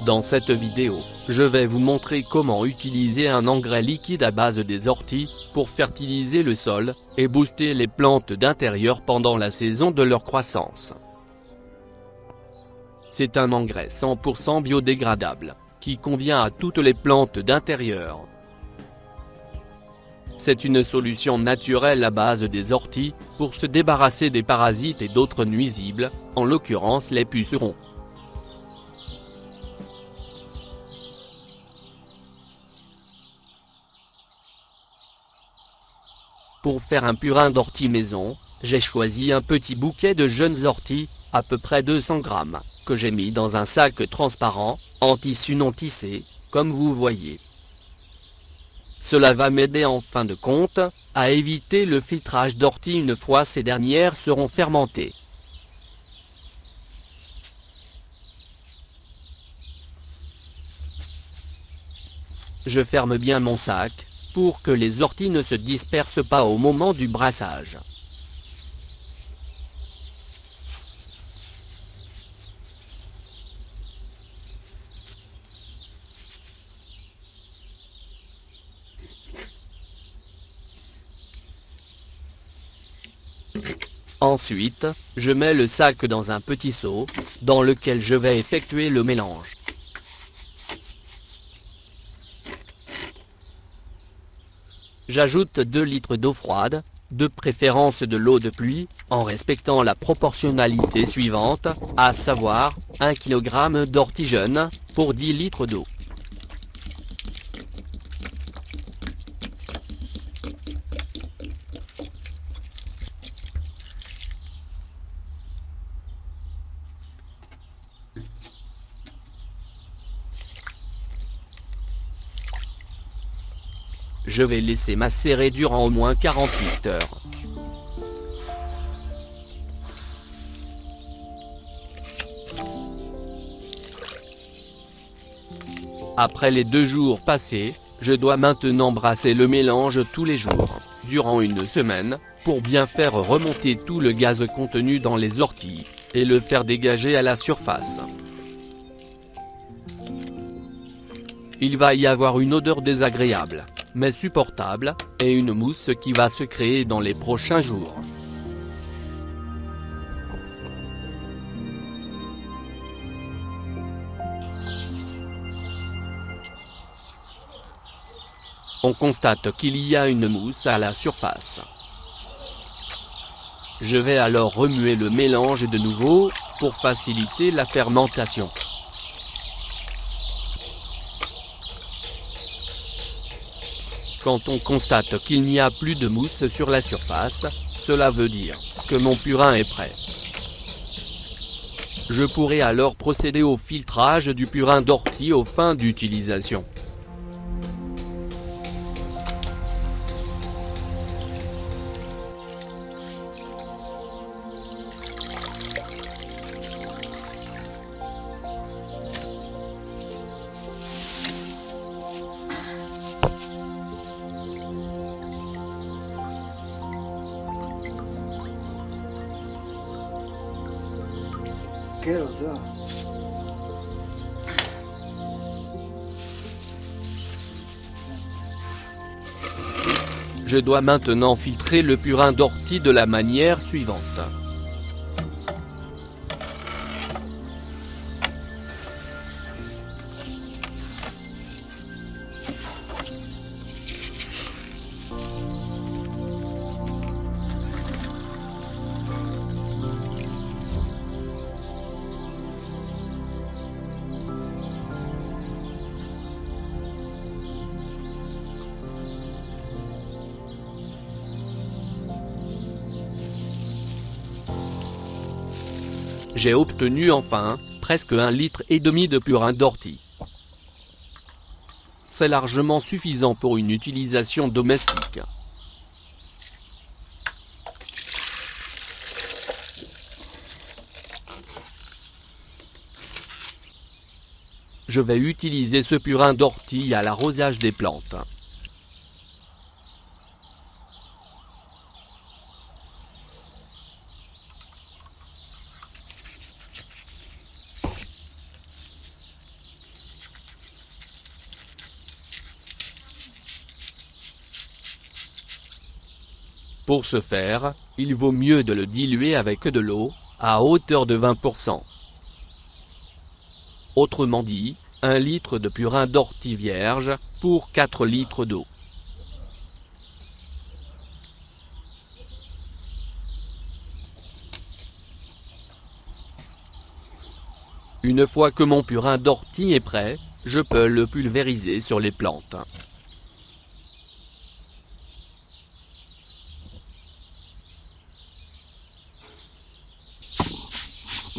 Dans cette vidéo, je vais vous montrer comment utiliser un engrais liquide à base des orties, pour fertiliser le sol, et booster les plantes d'intérieur pendant la saison de leur croissance. C'est un engrais 100% biodégradable, qui convient à toutes les plantes d'intérieur. C'est une solution naturelle à base des orties, pour se débarrasser des parasites et d'autres nuisibles, en l'occurrence les pucerons. Pour faire un purin d'ortie maison, j'ai choisi un petit bouquet de jeunes orties, à peu près 200 grammes, que j'ai mis dans un sac transparent, en tissu non tissé, comme vous voyez. Cela va m'aider en fin de compte, à éviter le filtrage d'orties une fois ces dernières seront fermentées. Je ferme bien mon sac, pour que les orties ne se dispersent pas au moment du brassage. Ensuite, je mets le sac dans un petit seau, dans lequel je vais effectuer le mélange. J'ajoute 2 litres d'eau froide, de préférence de l'eau de pluie, en respectant la proportionnalité suivante, à savoir, 1 kg d'ortie jeune, pour 10 litres d'eau. Je vais laisser macérer durant au moins 48 heures. Après les 2 jours passés, je dois maintenant brasser le mélange tous les jours, durant une semaine, pour bien faire remonter tout le gaz contenu dans les orties, et le faire dégager à la surface. Il va y avoir une odeur désagréable, mais supportable, et une mousse qui va se créer dans les prochains jours. On constate qu'il y a une mousse à la surface. Je vais alors remuer le mélange de nouveau, pour faciliter la fermentation. Quand on constate qu'il n'y a plus de mousse sur la surface, cela veut dire que mon purin est prêt. Je pourrai alors procéder au filtrage du purin d'ortie aux fins d'utilisation. Quelle odeur! Je dois maintenant filtrer le purin d'ortie de la manière suivante. J'ai obtenu enfin, presque 1,5 litre de purin d'ortie. C'est largement suffisant pour une utilisation domestique. Je vais utiliser ce purin d'ortie à l'arrosage des plantes. Pour ce faire, il vaut mieux de le diluer avec de l'eau, à hauteur de 20%. Autrement dit, 1 litre de purin d'ortie vierge pour 4 litres d'eau. Une fois que mon purin d'ortie est prêt, je peux le pulvériser sur les plantes.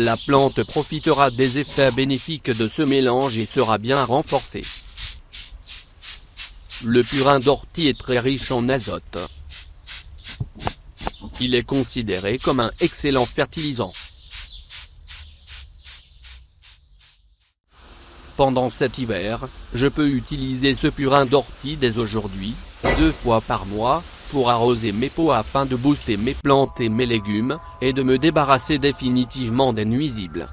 La plante profitera des effets bénéfiques de ce mélange et sera bien renforcée. Le purin d'ortie est très riche en azote. Il est considéré comme un excellent fertilisant. Pendant cet hiver, je peux utiliser ce purin d'ortie dès aujourd'hui, 2 fois par mois, pour arroser mes pots afin de booster mes plantes et mes légumes, et de me débarrasser définitivement des nuisibles.